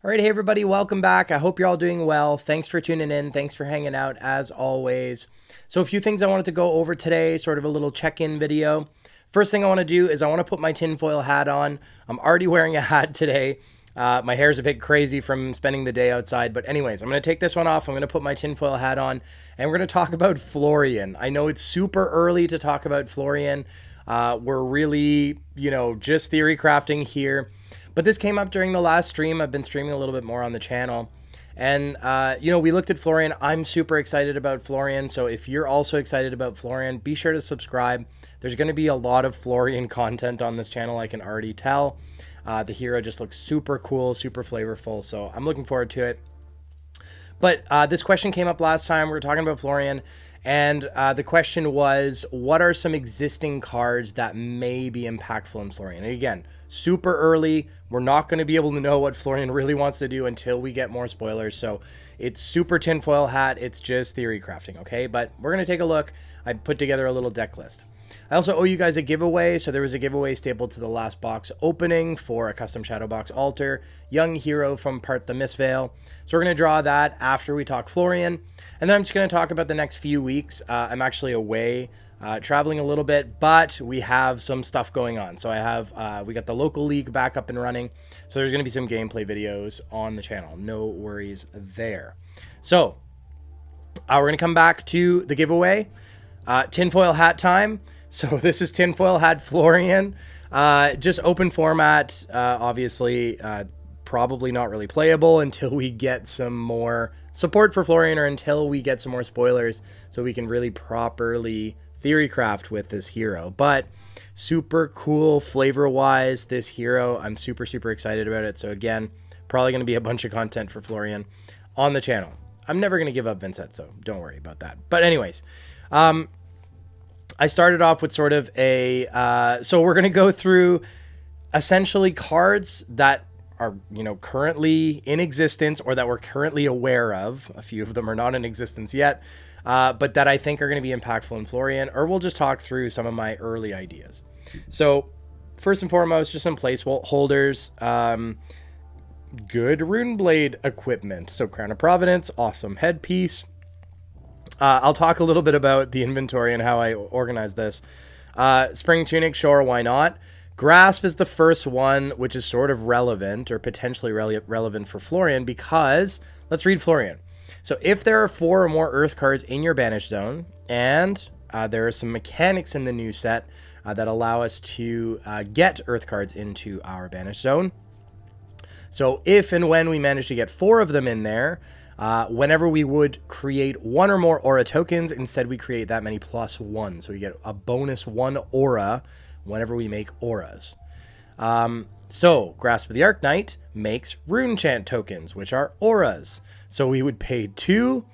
All right, hey everybody, welcome back. I hope you're all doing well. Thanks for tuning in. Thanks for hanging out as always. So a few things I wanted to go over today, sort of a little check-in video. First thing I want to do is I want to put my tinfoil hat on. I'm already wearing a hat today. My hair's a bit crazy from spending the day outside, but anyways, I'm going to take this one off. I'm going to put my tinfoil hat on, and we're going to talk about Florian. I know it's super early to talk about Florian. We're really, just theory crafting here. But this came up during the last stream. I've been streaming a little bit more on the channel. And, we looked at Florian. I'm super excited about Florian. So if you're also excited about Florian, be sure to subscribe. There's going to be a lot of Florian content on this channel, I can already tell. The hero just looks super cool, super flavorful. So I'm looking forward to it. But this question came up last time. We were talking about Florian. And the question was, what are some existing cards that may be impactful in Florian? And again, super early. We're not going to be able to know what Florian really wants to do until we get more spoilers. So it's super tinfoil hat. It's just theory crafting, okay? But we're going to take a look. I put together a little deck list. I also owe you guys a giveaway. So there was a giveaway stapled to the last box opening for a custom shadow box altar, young hero from Part the Mistveil. So we're going to draw that after we talk Florian. And then I'm just going to talk about the next few weeks. I'm actually away, traveling a little bit, but we have some stuff going on. So we got the local league back up and running. So there's going to be some gameplay videos on the channel. No worries there. So we're going to come back to the giveaway. Tinfoil hat time. So this is tinfoil hat Florian. Just open format, obviously. Probably not really playable until we get some more support for Florian or until we get some more spoilers so we can really properly theory craft with this hero. But super cool flavor wise, this hero. I'm super excited about it. So again, probably going to be a bunch of content for Florian on the channel. I'm never going to give up Vincent, so don't worry about that. But anyways, I started off with sort of so we're going to go through essentially cards that are currently in existence or that we're currently aware of. A few of them are not in existence yet, but that I think are going to be impactful in Florian, or we'll just talk through some of my early ideas. So first and foremost, just some placeholders. Good Runeblade equipment. So Crown of Providence, awesome headpiece. I'll talk a little bit about the inventory and how I organize this. Spring Tunic, sure, why not? Grasp is the first one, which is sort of relevant or potentially relevant for Florian because, let's read Florian. So if there are 4 or more Earth cards in your Banish Zone, and there are some mechanics in the new set that allow us to get Earth cards into our Banish Zone. So if and when we manage to get 4 of them in there, whenever we would create 1 or more aura tokens, instead we create that many +1. So we get a bonus 1 aura whenever we make auras. So Grasp of the Arknight makes rune chant tokens, which are auras. So we would pay 2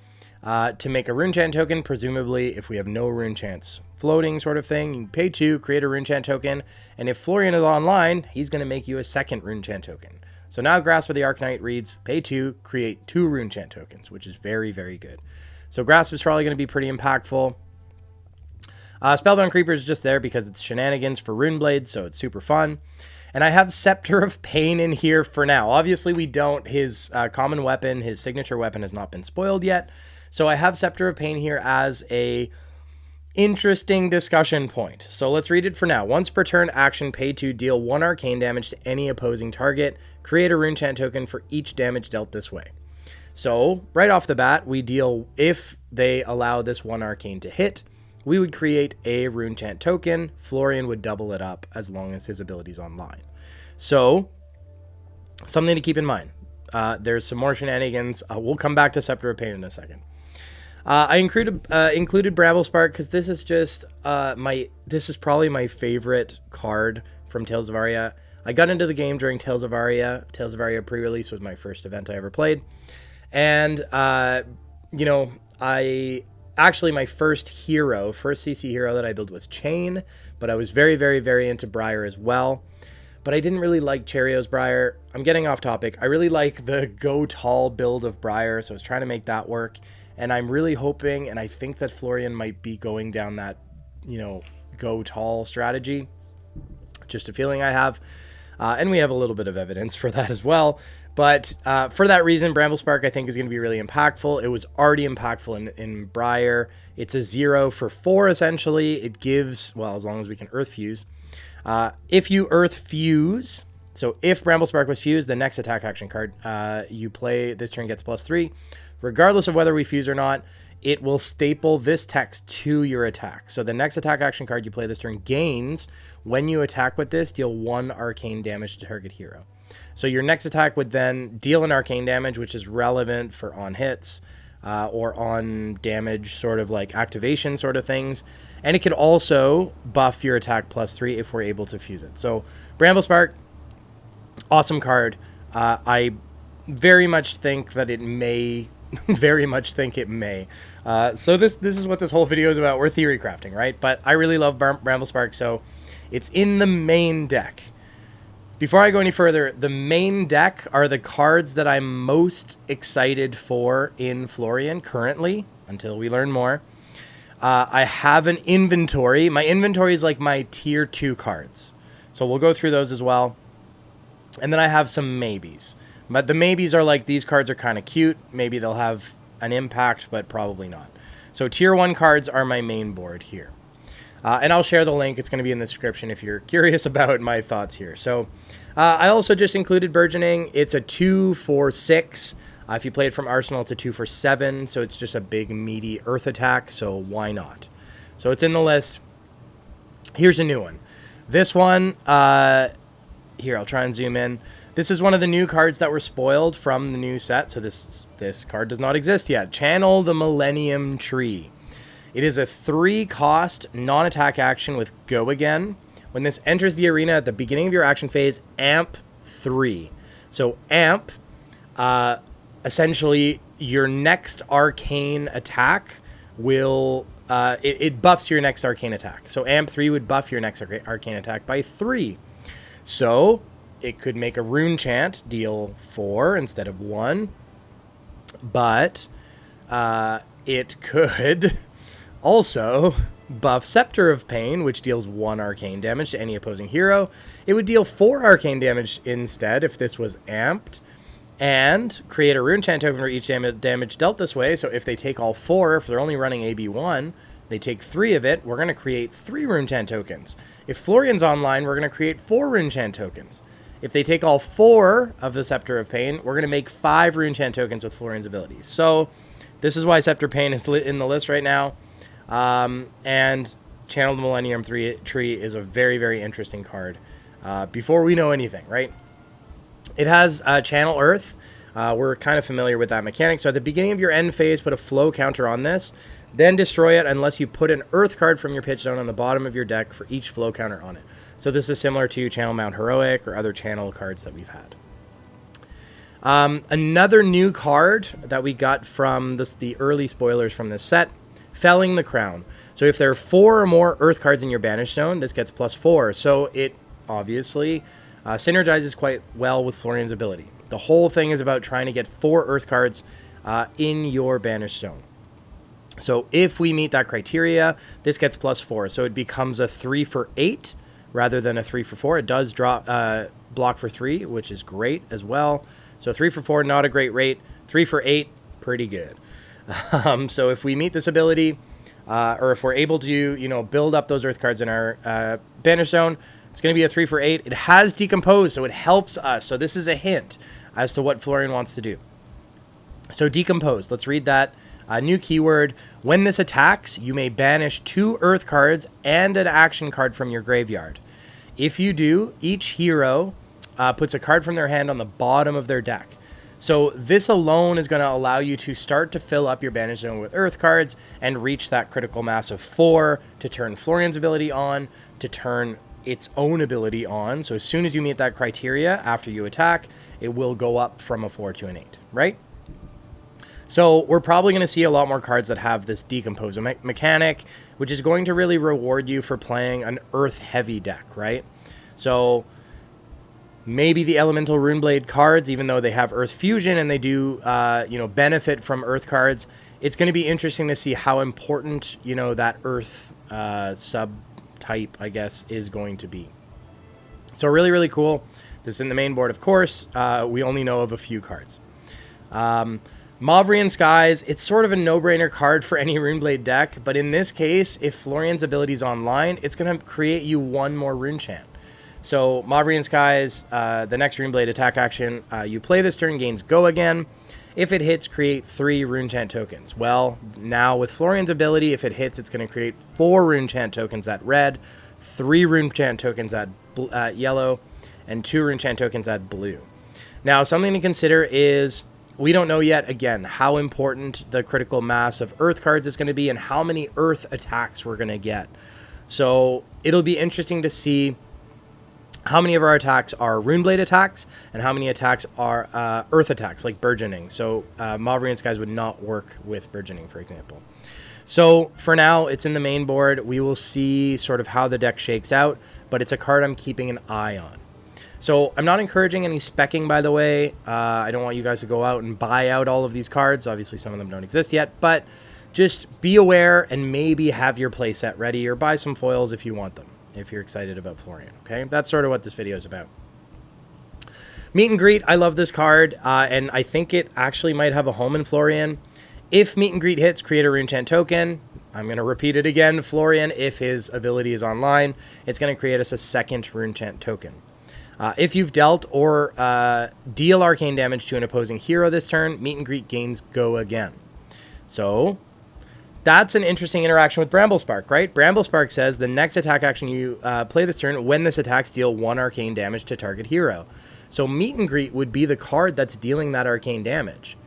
to make a rune chant token, presumably if we have no rune chants floating sort of thing. You pay 2, create a rune chant token, and if Florian is online, he's going to make you a second rune chant token. So now Grasp of the Arknight reads, pay 2, create 2 rune chant tokens, which is very good. So Grasp is probably going to be pretty impactful. Spellbound Creeper is just there because it's shenanigans for Runeblade, so it's super fun. And I have Scepter of Pain in here for now. Obviously, we don't. His common weapon, his signature weapon, has not been spoiled yet. So I have Scepter of Pain here as a interesting discussion point. So let's read it for now. Once per turn, action, pay 2, deal 1 arcane damage to any opposing target. Create a rune chant token for each damage dealt this way. So right off the bat, we deal, if they allow this 1 arcane to hit, we would create a rune chant token. Florian would double it up as long as his ability's online. So, something to keep in mind. There's some more shenanigans. We'll come back to Scepter of Pain in a second. I included Bramblespark because this is just this is probably my favorite card from Tales of Aria. I got into the game during Tales of Aria. Tales of Aria pre-release was my first event I ever played, and Actually, my first CC hero that I built was Chain, but I was very into Briar as well. But I didn't really like Cherio's Briar. I'm getting off topic. I really like the Go Tall build of Briar, so I was trying to make that work. And I'm really hoping, and I think that Florian might be going down that, Go Tall strategy. Just a feeling I have. And we have a little bit of evidence for that as well. But for that reason, Bramble Spark I think is going to be really impactful. It was already impactful in Briar. It's a 0 for 4 essentially. It gives, well, as long as we can Earth Fuse. If you Earth Fuse, so if Bramble Spark was fused, the next attack action card you play this turn gets +3. Regardless of whether we fuse or not, it will staple this text to your attack. So the next attack action card you play this turn gains, when you attack with this, deal 1 arcane damage to target hero. So your next attack would then deal an arcane damage, which is relevant for on hits or on damage, sort of like activation sort of things. And it could also buff your attack +3 if we're able to fuse it. So Bramble Spark, awesome card. I very much think that it may, very much think it may. So this is what this whole video is about. We're theory crafting, right? But I really love Bramble Spark, so it's in the main deck. Before I go any further, the main deck are the cards that I'm most excited for in Florian currently, until we learn more. I have an inventory. My inventory is like my tier 2 cards. So we'll go through those as well. And then I have some maybes. But the maybes are like, these cards are kind of cute. Maybe they'll have an impact, but probably not. So tier 1 cards are my main board here. And I'll share the link. It's going to be in the description if you're curious about my thoughts here. So I also just included Burgeoning. It's a 2 for 6. If you play it from Arsenal, it's a 2 for 7. So it's just a big, meaty earth attack. So why not? So it's in the list. Here's a new one. This one, here, I'll try and zoom in. This is one of the new cards that were spoiled from the new set. So this card does not exist yet. Channel the Millennium Tree. It is a 3-cost non-attack action with Go Again. When this enters the arena at the beginning of your action phase, amp 3. So amp, essentially your next arcane attack will, it buffs your next arcane attack. So amp 3 would buff your next arcane attack by 3. So it could make a rune chant deal 4 instead of 1. But it could also buff Scepter of Pain, which deals 1 arcane damage to any opposing hero. It would deal 4 arcane damage instead if this was amped. And create a rune chant token for each damage dealt this way. So if they take all 4, if they're only running AB1, they take 3 of it, we're going to create 3 rune chant tokens. If Florian's online, we're going to create 4 rune chant tokens. If they take all 4 of the Scepter of Pain, we're going to make 5 rune chant tokens with Florian's abilities. So this is why Scepter Pain is in the list right now. And Channel the Millennium Tree is a very, very interesting card. Before we know anything, right? It has Channel Earth. We're kind of familiar with that mechanic. So at the beginning of your end phase, put a flow counter on this. Then destroy it unless you put an Earth card from your pitch zone on the bottom of your deck for each flow counter on it. So this is similar to Channel Mount Heroic or other channel cards that we've had. Another new card that we got from the early spoilers from this set, Felling the Crown. So if there are 4 or more Earth cards in your Banish Zone, this gets +4. So it obviously synergizes quite well with Florian's ability. The whole thing is about trying to get 4 Earth cards in your Banish Zone. So if we meet that criteria, this gets +4. So it becomes a 3 for 8 rather than a 3 for 4. It does drop block for 3, which is great as well. So 3 for 4, not a great rate. 3 for 8, pretty good. So if we meet this ability, or if we're able to, build up those Earth cards in our Banish Zone, it's going to be a 3 for 8. It has Decompose, so it helps us. So this is a hint as to what Florian wants to do. So Decompose, let's read that. New keyword. When this attacks, you may banish 2 Earth cards and an action card from your graveyard. If you do, each hero puts a card from their hand on the bottom of their deck. So this alone is going to allow you to start to fill up your Banish Zone with Earth cards and reach that critical mass of 4 to turn Florian's ability on, to turn its own ability on. So as soon as you meet that criteria after you attack, it will go up from a 4 to an 8, right? So we're probably going to see a lot more cards that have this Decompose mechanic, which is going to really reward you for playing an Earth-heavy deck, right? So maybe the Elemental Runeblade cards, even though they have Earth Fusion and they do, benefit from Earth cards, it's going to be interesting to see how important, that Earth subtype, I guess, is going to be. So really, really cool. This is in the main board, of course. We only know of a few cards. Mavrian Skies, it's sort of a no-brainer card for any Runeblade deck, but in this case, if Florian's ability is online, it's going to create you one more rune chant. So Mavrian Skies, the next Runeblade attack action, you play this turn, gains Go Again. If it hits, create 3 rune chant tokens. Well, now with Florian's ability, if it hits, it's going to create 4 rune chant tokens at red, 3 rune chant tokens at yellow, and 2 rune chant tokens at blue. Now, something to consider is we don't know yet, again, how important the critical mass of Earth cards is going to be and how many Earth attacks we're going to get. So it'll be interesting to see how many of our attacks are Runeblade attacks and how many attacks are Earth attacks, like Burgeoning. So Mavrian Skies would not work with Burgeoning, for example. So for now, it's in the main board. We will see sort of how the deck shakes out, but it's a card I'm keeping an eye on. So I'm not encouraging any specking, by the way. I don't want you guys to go out and buy out all of these cards. Obviously, some of them don't exist yet, but just be aware and maybe have your playset ready or buy some foils if you want them, if you're excited about Florian, okay? That's sort of what this video is about. Meet and Greet, I love this card, and I think it actually might have a home in Florian. If Meet and Greet hits, create a rune chant token. I'm going to repeat it again. Florian, if his ability is online, it's going to create us a second rune chant token. If you've dealt or deal arcane damage to an opposing hero this turn, Meet and Greet gains Go Again. So that's an interesting interaction with Bramblespark, right? Bramblespark says the next attack action you play this turn, when this attacks, deal 1 arcane damage to target hero. So Meet and Greet would be the card that's dealing that arcane damage.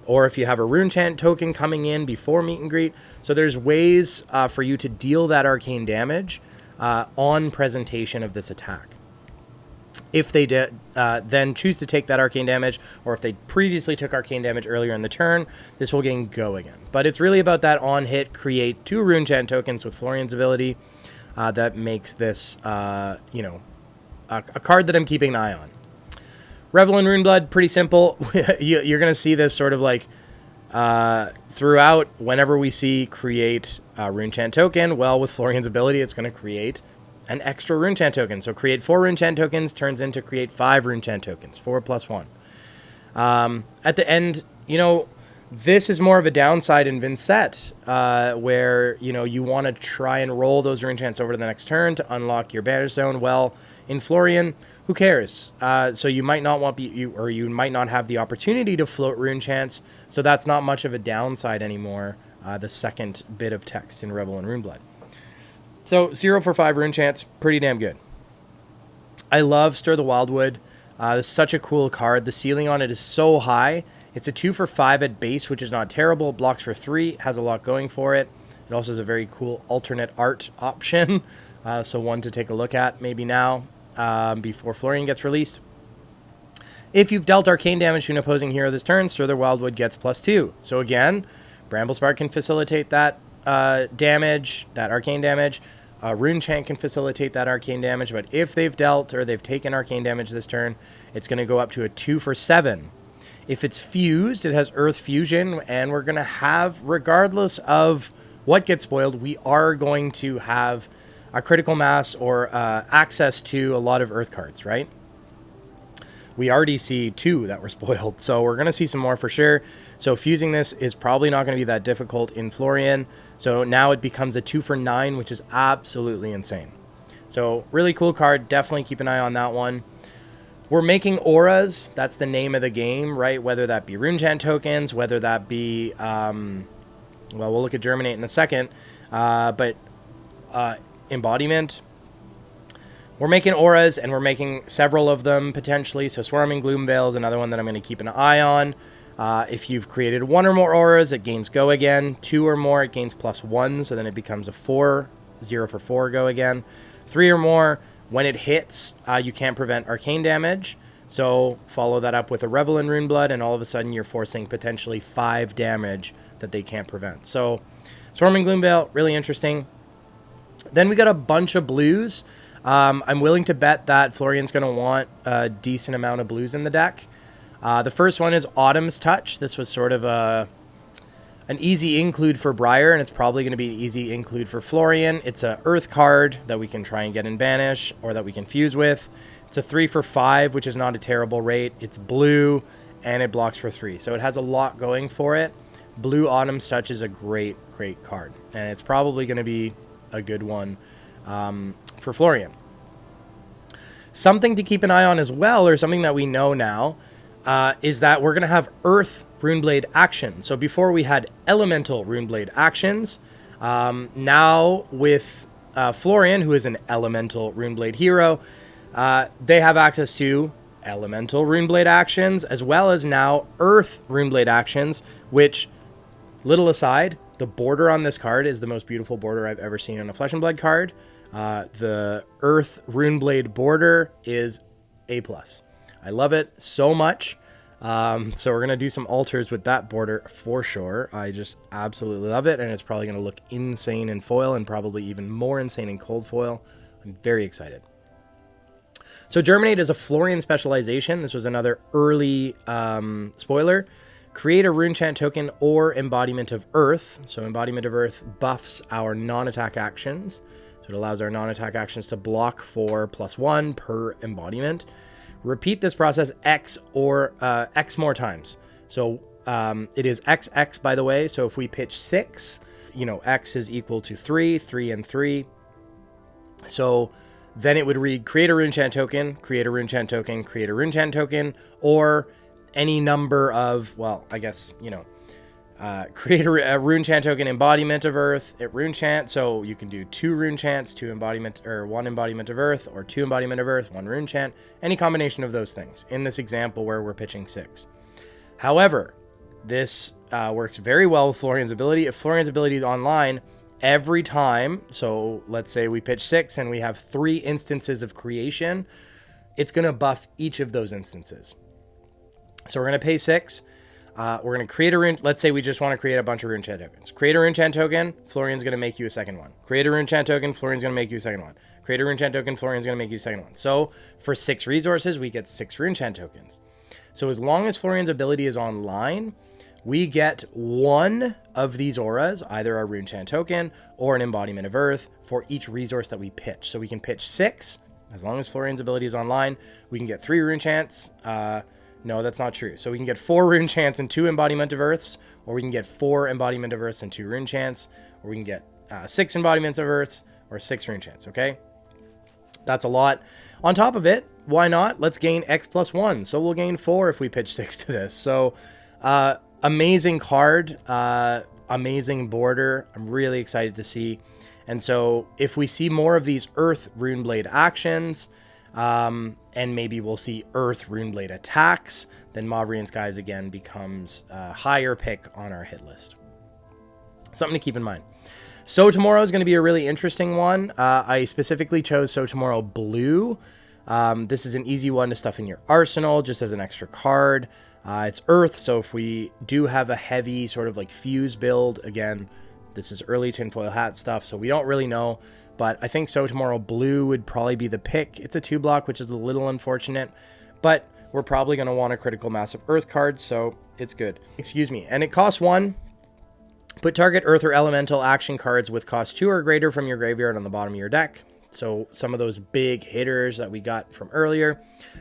Or if you have a rune chant token coming in before Meet and Greet. So there's ways for you to deal that arcane damage on presentation of this attack. If they then choose to take that arcane damage, or if they previously took arcane damage earlier in the turn, this will gain Go Again. But it's really about that on hit, create 2 rune chant tokens with Florian's ability that makes this, a card that I'm keeping an eye on. Revel in Runeblood, pretty simple. You're going to see this sort of like throughout. Whenever we see create a rune chant token, well, with Florian's ability, it's going to create an extra rune chant token. So create 4 rune chant tokens turns into create 5 rune chant tokens, 4 plus 1. At the end, this is more of a downside in Zen State, where you want to try and roll those rune chants over to the next turn to unlock your banish zone. Well, in Florian, who cares? So you might not you might not have the opportunity to float rune chants. So that's not much of a downside anymore. The second bit of text in Revel in Runeblood. So 0 for 5 rune chants, pretty damn good. I love Stir the Wildwood. This is such a cool card. The ceiling on it is so high. It's a 2 for 5 at base, which is not terrible. Blocks for 3, has a lot going for it. It also has a very cool alternate art option. So one to take a look at maybe now before Florian gets released. If you've dealt arcane damage to an opposing hero this turn, Stir the Wildwood gets +2. So again, Bramblespark can facilitate that damage, that arcane damage. Rune Chant can facilitate that arcane damage, but if they've dealt or they've taken arcane damage this turn, it's going to go up to a 2 for 7. If it's fused, it has Earth Fusion, and we're going to have, regardless of what gets spoiled, we are going to have a critical mass or access to a lot of Earth cards, right? We already see 2 that were spoiled, so we're going to see some more for sure. So fusing this is probably not going to be that difficult in Florian. So now it becomes a 2 for 9, which is absolutely insane. So really cool card. Definitely keep an eye on that one. We're making auras. That's the name of the game, right? Whether that be rune chant tokens, whether that be, well, we'll look at Germinate in a second, but embodiment. We're making auras, and we're making several of them potentially. So Swarming Gloomveil is another one that I'm going to keep an eye on. If you've created 1 or more auras, it gains Go Again. 2 or more, it gains +1, so then it becomes a 4, 0 for 4 Go Again. 3 or more, when it hits, you can't prevent arcane damage. So follow that up with a Revel in Runeblood, and all of a sudden you're forcing potentially 5 damage that they can't prevent. So Swarming Gloomveil, really interesting. Then we got a bunch of blues. I'm willing to bet that Florian's going to want a decent amount of blues in the deck. The first one is Autumn's Touch. This was sort of an easy include for Briar, and it's probably going to be an easy include for Florian. It's a Earth card that we can try and get in Banish, or that we can fuse with. It's a 3 for 5, which is not a terrible rate. It's blue, and it blocks for 3. So it has a lot going for it. Blue Autumn's Touch is a great card. And it's probably going to be a good one for Florian. Something to keep an eye on as well, or something that we know now, is that we're going to have Earth Runeblade action. So before we had Elemental Runeblade actions. Now with Florian, who is an Elemental Runeblade hero, they have access to Elemental Runeblade actions, as well as now Earth Runeblade actions, which, little aside, the border on this card is the most beautiful border I've ever seen on a Flesh and Blood card. The Earth Runeblade border is A+. I love it so much. So we're going to do some alters with that border for sure. I just absolutely love it, and it's probably going to look insane in foil and probably even more insane in cold foil. I'm very excited. So Germinate is a Florian specialization. This was another early spoiler. Create a Runechant token or Embodiment of Earth. So Embodiment of Earth buffs our non-attack actions. So it allows our non-attack actions to block for +1 per embodiment. Repeat this process X or X more times. So it is XX, by the way. So if we pitch 6, you know, X is equal to 3, 3 and 3. So then it would read create a Runechant token, create a Runechant token, create a Runechant token, or any number of, well, I guess, you know, create a Runechant token, Embodiment of Earth, Runechant. So you can do 2 Runechants, 2 embodiment, or 1 Embodiment of Earth, or 2 Embodiment of Earth, 1 Runechant, any combination of those things in this example where we're pitching 6. However, this works very well with Florian's ability. If Florian's ability is online, every time, so let's say we pitch 6 and we have 3 instances of creation, it's going to buff each of those instances. So we're going to pay 6. We're going to create a rune. Let's say we just want to create a bunch of Runechant tokens. Create a Runechant token, Florian's going to make you a second one. Create a Runechant token, Florian's going to make you a second one. Create a Runechant token, Florian's going to make you a second one. So for 6 resources, we get 6 Runechant tokens. So as long as Florian's ability is online, we get 1 of these auras, either a Runechant token or an Embodiment of Earth, for each resource that we pitch. So we can pitch 6. As long as Florian's ability is online, we can get 3 Runechants. No, that's not true. So we can get 4 Runechants and 2 Embodiment of Earths, or we can get 4 Embodiment of Earths and 2 Runechants, or we can get 6 Embodiments of Earths or 6 Runechants, okay? That's a lot. On top of it, why not? Let's gain X plus 1. So we'll gain 4 if we pitch 6 to this. So amazing card, amazing border. I'm really excited to see. And so if we see more of these Earth Runeblade actions, and maybe we'll see Earth Runeblade attacks, then Mauvrion Skies again becomes a higher pick on our hit list. Something to keep in mind. So Tomorrow is going to be a really interesting one. I specifically chose So Tomorrow Blue. This is an easy one to stuff in your arsenal just as an extra card. It's Earth, so if we do have a heavy sort of like fuse build, again, this is early tinfoil hat stuff, so we don't really know. But I think So Tomorrow Blue would probably be the pick. It's a 2-block, which is a little unfortunate. But we're probably going to want a Critical Mass of Earth card, so it's good. Excuse me. And it costs 1. Put target Earth or Elemental action cards with cost 2 or greater from your graveyard on the bottom of your deck. So some of those big hitters that we got from earlier.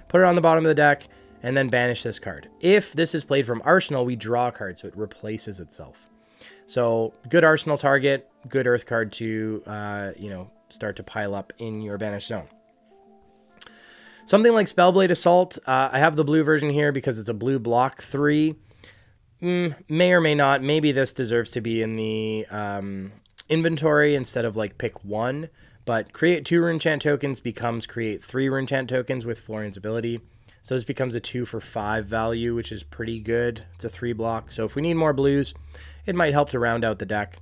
Put it on the bottom of the deck, and then banish this card. If this is played from Arsenal, we draw a card, so it replaces itself. So good Arsenal target, good Earth card to, start to pile up in your banished zone. Something like Spellblade Assault. I have the blue version here because it's a blue block 3. May or may not. Maybe this deserves to be in the inventory instead of like pick 1. But create 2 Runechant tokens becomes create 3 Runechant tokens with Florian's ability. So this becomes a 2 for 5 value, which is pretty good. It's a 3-block. So if we need more blues, it might help to round out the deck.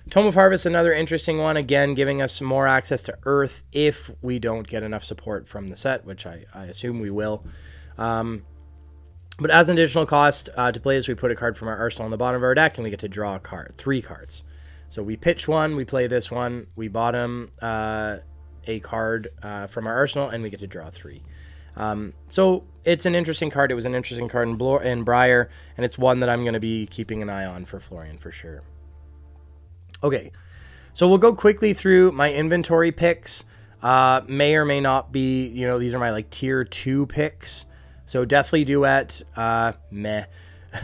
Tome of Harvest, another interesting one. Again, giving us more access to Earth if we don't get enough support from the set, which I assume we will. But as an additional cost to play this, we put a card from our arsenal on the bottom of our deck, and we get to draw a card. 3 cards. So we pitch 1, we play this one, we bottom a card from our arsenal, and we get to draw 3. So it's an interesting card. It was an interesting card in Briar, and it's one that I'm going to be keeping an eye on for Florian for sure. Okay, so we'll go quickly through my inventory picks. May or may not be, you know, these are my like tier 2 picks. So Deathly Duet, meh.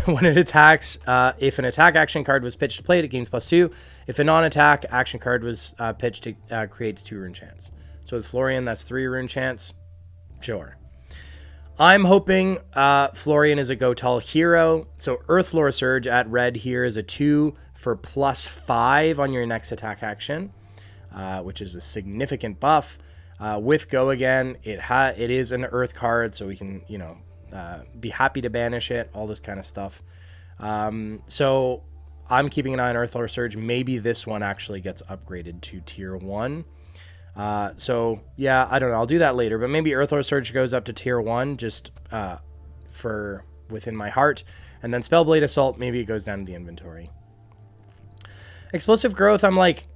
When it attacks, if an attack action card was pitched to play it gains +2. If a non-attack action card was pitched, it creates 2 rune chance. So with Florian, that's 3 rune chance. Sure. I'm hoping Florian is a go tall hero. So Earthlore Surge at red here is a 2 for +5 on your next attack action, which is a significant buff. With Go Again, it is an Earth card, so we can, you know, be happy to banish it, all this kind of stuff. So I'm keeping an eye on Earthlore Surge. Maybe this one actually gets upgraded to tier 1. So yeah, I don't know. I'll do that later, but maybe Earthlore Surge goes up to tier 1 just for within my heart. And then Spellblade Assault, maybe it goes down to the inventory. Explosive Growth, I'm like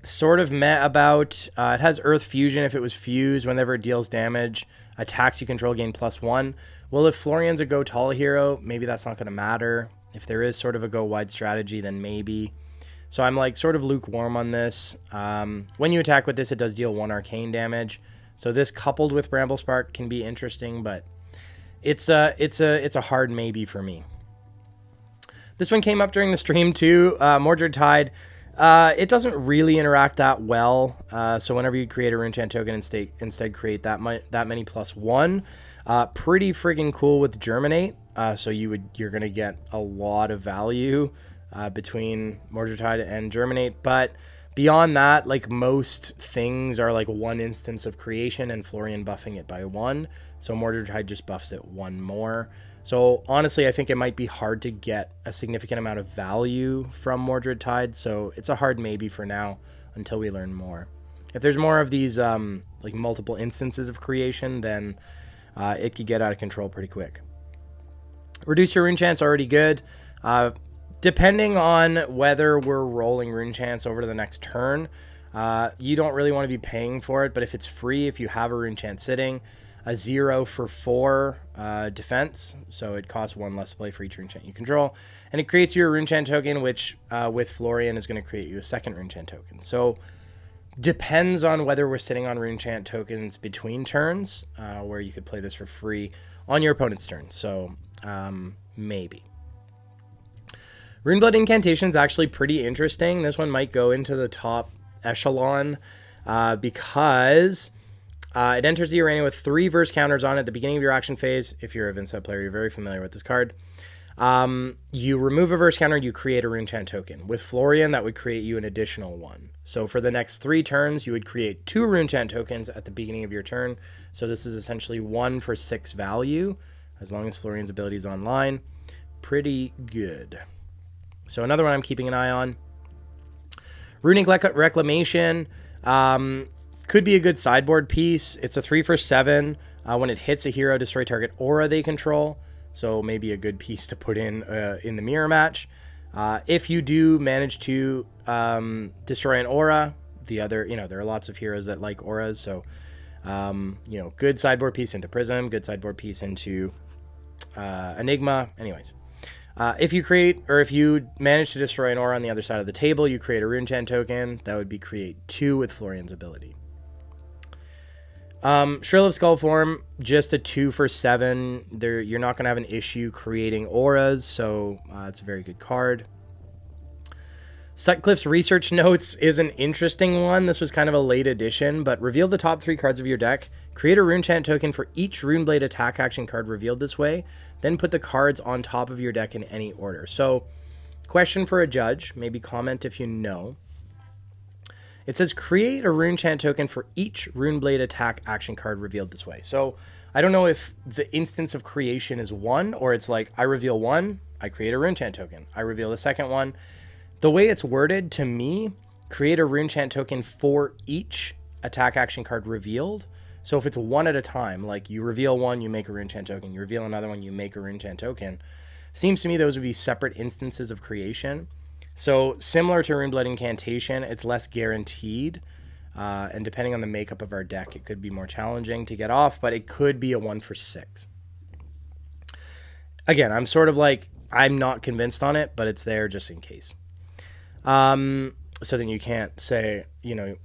sort of meh about. It has Earth Fusion. If it was fused, whenever it deals damage, attacks you control gain +1. Well, if Florian's a go tall hero, maybe that's not going to matter. If there is sort of a go wide strategy, then maybe. So I'm like sort of lukewarm on this. When you attack with this, it does deal 1 arcane damage. So this coupled with Bramble Spark can be interesting, but it's a hard maybe for me. This one came up during the stream too. Mordred Tide. It doesn't really interact that well. So whenever you create a Runechant token, instead create that many +1. Pretty friggin' cool with Germinate. So you're gonna get a lot of value between Mordred Tide and Germinate, but beyond that, like most things are like 1 instance of creation, and Florian buffing it by 1. So Mordred Tide just buffs it 1 more. So honestly, I think it might be hard to get a significant amount of value from Mordred Tide. So it's a hard maybe for now until we learn more. If there's more of these like multiple instances of creation, then it could get out of control pretty quick. Reduce your rune chance, already good. Depending on whether we're rolling rune chance over to the next turn, you don't really want to be paying for it. But if it's free, if you have a rune chance sitting, a 0 for 4 defense, so it costs 1 less to play for each rune chant you control, and it creates you a rune chant token, which with Florian is going to create you a second rune chant token. So depends on whether we're sitting on rune chant tokens between turns, where you could play this for free on your opponent's turn. So maybe. Runeblood Incantation is actually pretty interesting. This one might go into the top echelon because it enters the arena with 3 verse counters on it at the beginning of your action phase. If you're a Zen State player, you're very familiar with this card. You remove a verse counter, you create a Runechant token. With Florian, that would create you an additional 1. So for the next 3 turns, you would create 2 Runechant tokens at the beginning of your turn. So this is essentially 1 for 6 value, as long as Florian's ability is online. Pretty good. So another one I'm keeping an eye on. Runic Reclamation could be a good sideboard piece. It's a 3 for 7. When it hits a hero, destroy target aura they control. So maybe a good piece to put in the mirror match. If you do manage to destroy an aura, there are lots of heroes that like auras. So, good sideboard piece into Prism, good sideboard piece into Enigma. Anyways. If you manage to destroy an aura on the other side of the table, you create a Runechant token. That would be create 2 with Florian's ability. Shrill of Skullform, just a 2 for 7. You're not going to have an issue creating auras, so it's a very good card. Sutcliffe's Research Notes is an interesting one. This was kind of a late addition, but reveal the top 3 cards of your deck. Create a Runechant token for each Runeblade attack action card revealed this way. Then put the cards on top of your deck in any order. So, question for a judge. Maybe comment if you know. It says create a Runechant token for each Runeblade attack action card revealed this way. So, I don't know if the instance of creation is 1, or it's like I reveal 1, I create a Runechant token. I reveal the second one. The way it's worded, to me, create a Runechant token for each attack action card revealed. So if it's 1 at a time, like you reveal 1, you make a Runechant token. You reveal another one, you make a Runechant token. Seems to me those would be separate instances of creation. So similar to Runeblood Incantation, it's less guaranteed. And depending on the makeup of our deck, it could be more challenging to get off, but it could be a 1 for 6. Again, I'm sort of like, I'm not convinced on it, but it's there just in case. so then you can't say,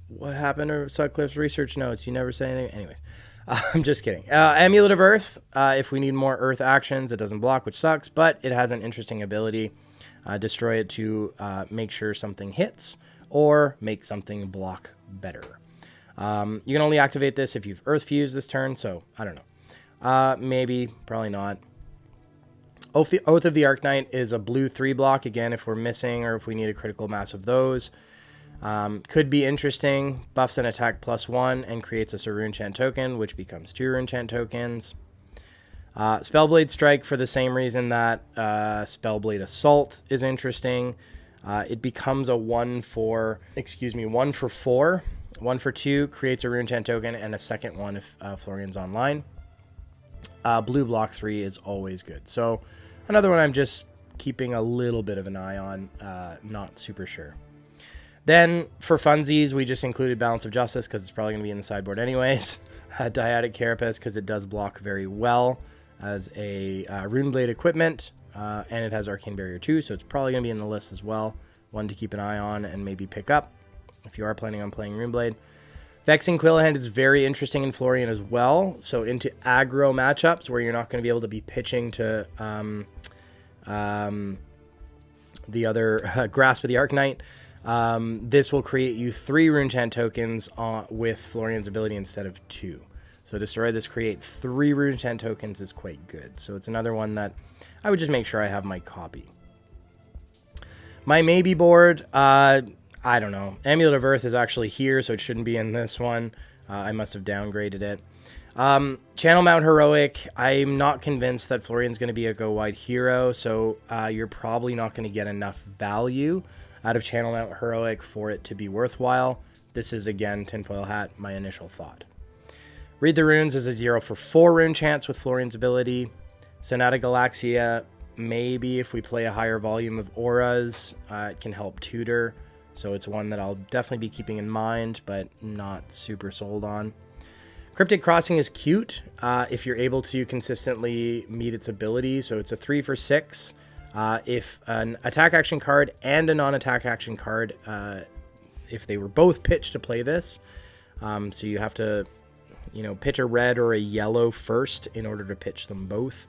what happened to Sutcliffe's research notes? You never say anything. Anyways, I'm just kidding. Amulet of Earth. If we need more Earth actions, it doesn't block, which sucks, but it has an interesting ability. Destroy it to make sure something hits or make something block better. You can only activate this if you've Earth Fused this turn, so I don't know. Maybe, probably not. Oath of the Arknight is a blue 3 block, again, if we're missing or if we need a critical mass of those. Could be interesting. Buffs an attack +1 and creates us a Rune Chant token, which becomes 2 Rune Chant tokens. Spellblade Strike for the same reason that Spellblade Assault is interesting. It becomes a 1 for 4. 1 for 2, creates a Rune Chant token, and a second one if Florian's online. Blue block 3 is always good. So another one I'm just keeping a little bit of an eye on, not super sure. Then for funsies, we just included Balance of Justice because it's probably going to be in the sideboard anyways. Dyadic Carapace because it does block very well as a Runeblade equipment, and it has Arcane Barrier 2, so it's probably going to be in the list as well. One to keep an eye on and maybe pick up if you are planning on playing Runeblade. Vexing Quillhand is very interesting in Florian as well, so into aggro matchups where you're not going to be able to be pitching to the other Grasp of the Arknight. This will create you 3 Rune Chant tokens with Florian's ability instead of 2. So destroy this, create 3 Rune Chant tokens is quite good. So it's another one that I would just make sure I have my copy. My maybe board, I don't know. Amulet of Earth is actually here, so it shouldn't be in this one. I must have downgraded it. Channel Mount Heroic, I'm not convinced that Florian's going to be a go-wide hero, so you're probably not going to get enough value out of Channel Mount Heroic for it to be worthwhile. This is, again, tinfoil hat, my initial thought. Read the Runes is a 0 for 4 Rune Chants with Florian's ability. Sonata Galaxia, maybe if we play a higher volume of auras, it can help tutor. So it's one that I'll definitely be keeping in mind, but not super sold on. Cryptic Crossing is cute if you're able to consistently meet its ability. So it's a 3 for 6. If an attack action card and a non-attack action card, if they were both pitched to play this, so you have to, pitch a red or a yellow first in order to pitch them both.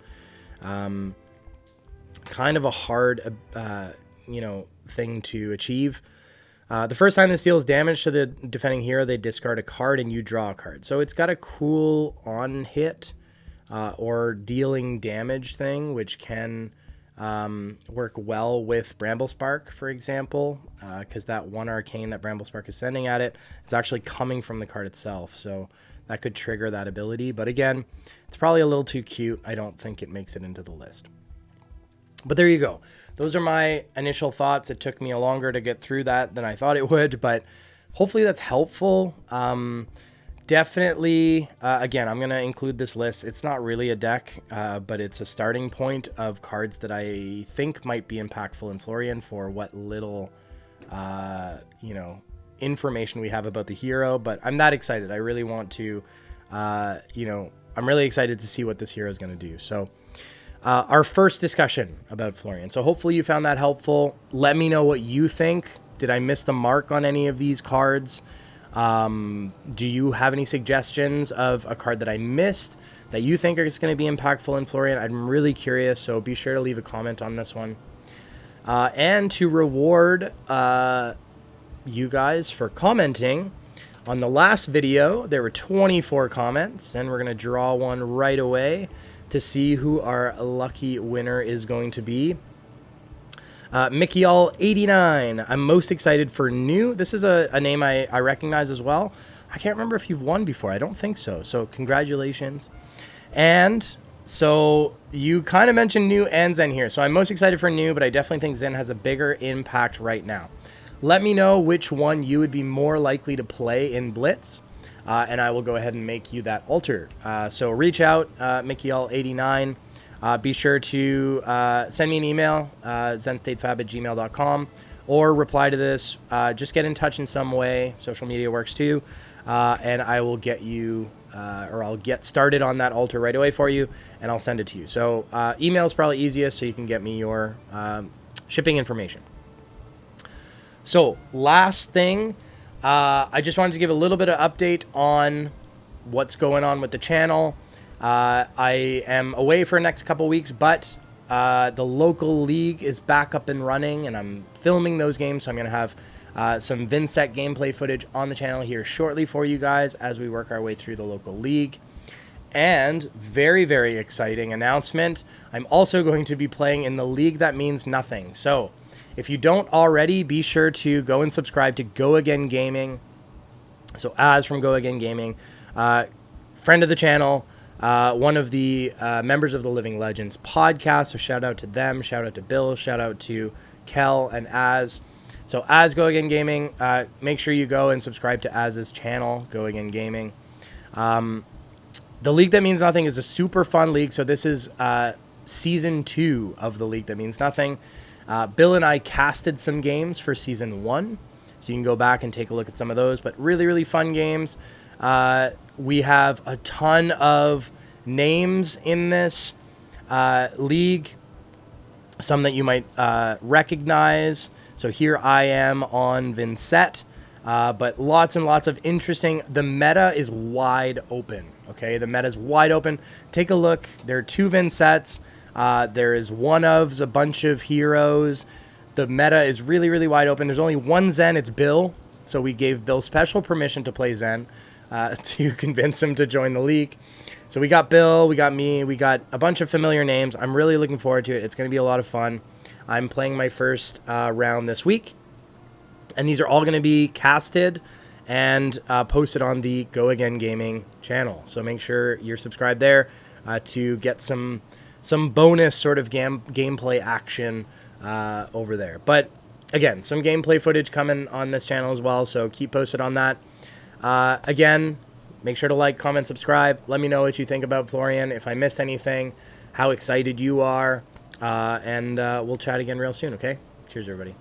Kind of a hard, thing to achieve. The first time this deals damage to the defending hero, they discard a card and you draw a card. So it's got a cool on hit or dealing damage thing, which can work well with Bramblespark, for example, because that 1 arcane that Bramblespark is sending at it is actually coming from the card itself. So that could trigger that ability. But again, it's probably a little too cute. I don't think it makes it into the list. But there you go. Those are my initial thoughts. It took me longer to get through that than I thought it would, but hopefully that's helpful. Definitely, again, I'm going to include this list. It's not really a deck, but it's a starting point of cards that I think might be impactful in Florian for what little, information we have about the hero. But I'm that excited. I really want to, I'm really excited to see what this hero is going to do. So our first discussion about Florian. So hopefully you found that helpful. Let me know what you think. Did I miss the mark on any of these cards? Do you have any suggestions of a card that I missed that you think is going to be impactful in Florian? I'm really curious, so be sure to leave a comment on this one. And to reward you guys for commenting on the last video, there were 24 comments, and we're going to draw one right away to see who our lucky winner is going to be. Mickeyall89. I'm most excited for new. This is a name I recognize as well. I can't remember if you've won before. I don't think so. So congratulations. And so you kind of mentioned new and Zen here. So I'm most excited for new, but I definitely think Zen has a bigger impact right now. Let me know which one you would be more likely to play in Blitz. And I will go ahead and make you that altar. So reach out, Mickeyall89. Be sure to send me an email, zenstatefab@gmail.com, or reply to this. Just get in touch in some way. Social media works too. And I will get you, or I'll get started on that altar right away for you, and I'll send it to you. So email is probably easiest, so you can get me your shipping information. So last thing, I just wanted to give a little bit of update on what's going on with the channel. I am away for the next couple weeks, but the local league is back up and running, and I'm filming those games, so I'm going to have some Zen State gameplay footage on the channel here shortly for you guys as we work our way through the local league. And very, very exciting announcement, I'm also going to be playing in the league that means nothing. So if you don't already, be sure to go and subscribe to Go Again Gaming. So Az from Go Again Gaming, friend of the channel, one of the members of the Living Legends podcast. So shout out to them, shout out to Bill, shout out to Kel and Az. So Az Go Again Gaming, make sure you go and subscribe to Az's channel, Go Again Gaming. The League That Means Nothing is a super fun league. So this is season 2 of the League That Means Nothing. Bill and I casted some games for season 1, so you can go back and take a look at some of those, but really, really fun games. We have a ton of names in this league, some that you might recognize. So here I am on Zen State, but lots and lots of interesting. The meta is wide open, okay? The meta is wide open. Take a look. There are 2 Zen States. There is one of a bunch of heroes. The meta is really, really wide open. There's only one Zen. It's Bill. So we gave Bill special permission to play Zen to convince him to join the league. So we got Bill, we got me, we got a bunch of familiar names. I'm really looking forward to it. It's going to be a lot of fun. I'm playing my first round this week. And these are all going to be casted and posted on the Go Again Gaming channel. So make sure you're subscribed there to get some bonus sort of gameplay action over there. But again, some gameplay footage coming on this channel as well, so keep posted on that. Again, make sure to like, comment, subscribe. Let me know what you think about Florian, if I missed anything, how excited you are, and we'll chat again real soon, okay? Cheers, everybody.